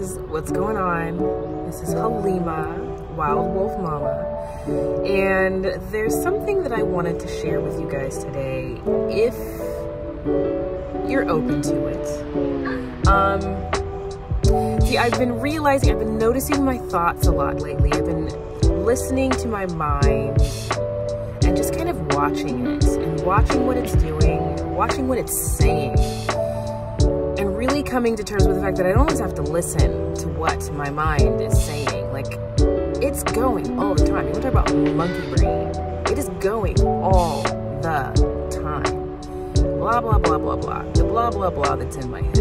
guys, what's going on? This is Halima, Wild Wolf Mama, and there's something that I wanted to share with you guys today, if you're open to it. See, I've been noticing my thoughts a lot lately. I've been listening to my mind and just kind of watching it and watching what it's doing, watching what it's saying, and really coming to terms with the fact that I don't always have to listen to what my mind is saying. Like, it's going all the time. You want to talk about monkey brain? It is going all the time. Blah, blah, blah, blah, blah. The blah, blah, blah that's in my head.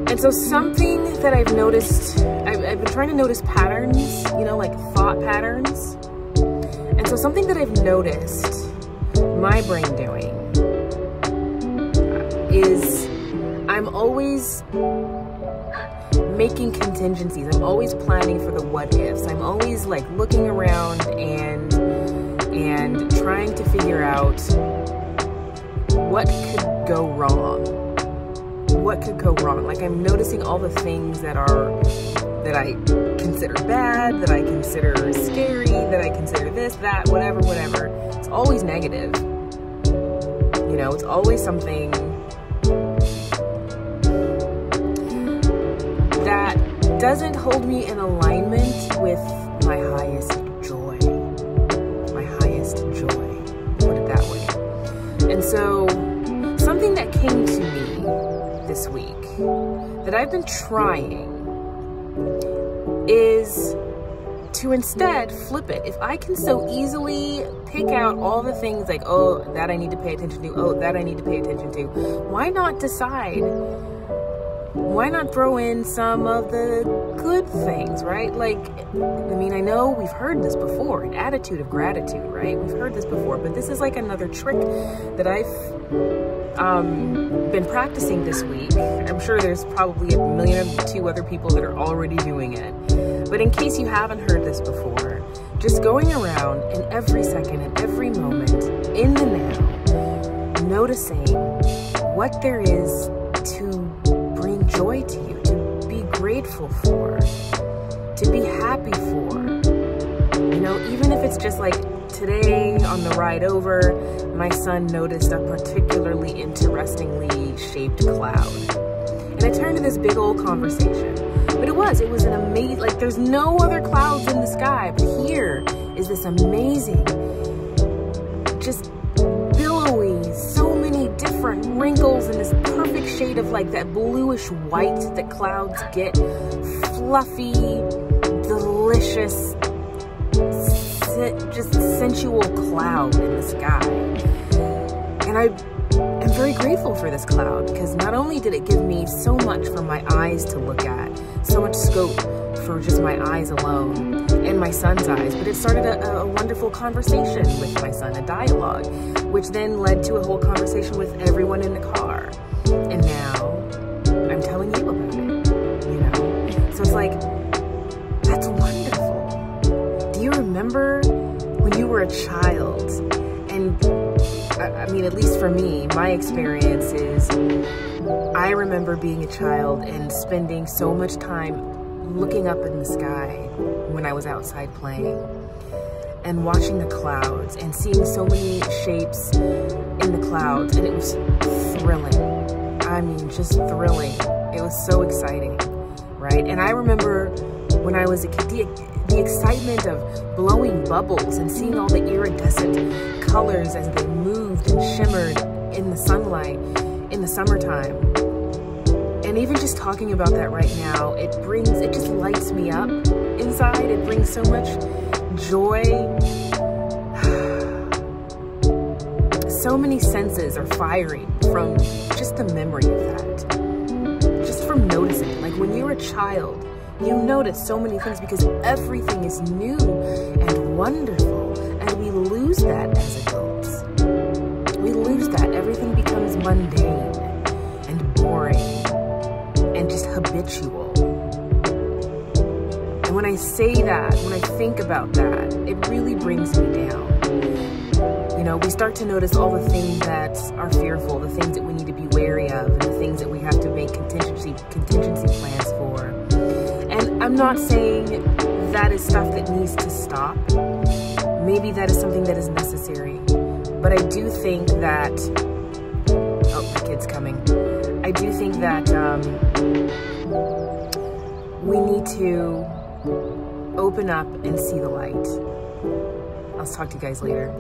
And so something that I've noticed, I've been trying to notice patterns, you know, like thought patterns. And so something that I've noticed my brain doing is I'm always making contingencies. I'm always planning for the what ifs. I'm always like looking around and trying to figure out what could go wrong. What could go wrong? Like, I'm noticing all the things that I consider bad, that I consider scary, that I consider this, that, whatever. It's always negative. You know, it's always something that doesn't hold me in alignment with my highest joy. My highest joy, put it that way. And so, something that came to me this week that I've been trying is to instead flip it. If I can so easily pick out all the things like, oh, that I need to pay attention to, oh, that I need to pay attention to, why not decide? Why not throw in some of the good things, right? Like, I mean, I know we've heard this before, an attitude of gratitude, right? We've heard this before, but this is like another trick that I've been practicing this week. I'm sure there's probably 1,000,002 other people that are already doing it. But in case you haven't heard this before, just going around in every second and every moment, in the now, noticing what there is to bring joy to you, to be grateful for, to be happy for. You know, even if it's just like today on the ride over, my son noticed a particularly interestingly shaped cloud. And it turned to this big old conversation. But it was an amazing, like, there's no other clouds in the sky, but here is this amazing, just billowy, so many different wrinkles and this perfect shade of like that bluish white that clouds get, fluffy, delicious, just sensual cloud in the sky. And I am very grateful for this cloud, because not only did it give me so much for my eyes to look at, so much scope for just my eyes alone and my son's eyes, but it started a wonderful conversation with my son, a dialogue, which then led to a whole conversation with everyone in the car. And now I'm telling you about it, you know? So it's like, that's wonderful. Do you remember when you were a child? And I mean, at least for me, my experience is, I remember being a child and spending so much time looking up in the sky when I was outside playing and watching the clouds and seeing so many shapes in the clouds, and it was thrilling. I mean, just thrilling. It was so exciting, right? And I remember when I was a kid, the excitement of blowing bubbles and seeing all the iridescent colors as they moved and shimmered in the sunlight in the summertime. And even just talking about that right now, it just lights me up inside. It brings so much joy. So many senses are firing from just the memory of that. Just from noticing. Like, when you're a child, you notice so many things because everything is new and wonderful, and we lose that as adults. We lose that. Everything becomes mundane and boring and just habitual. And when I say that, when I think about that, it really brings me down. You know, we start to notice all the things that are fearful, the things that we need to be wary of, and the things that we have to make contingency plans for. And I'm not saying that is stuff that needs to stop. Maybe that is something that is necessary. But I do think that, oh, my kid's coming. I do think that we need to open up and see the light. I'll talk to you guys later.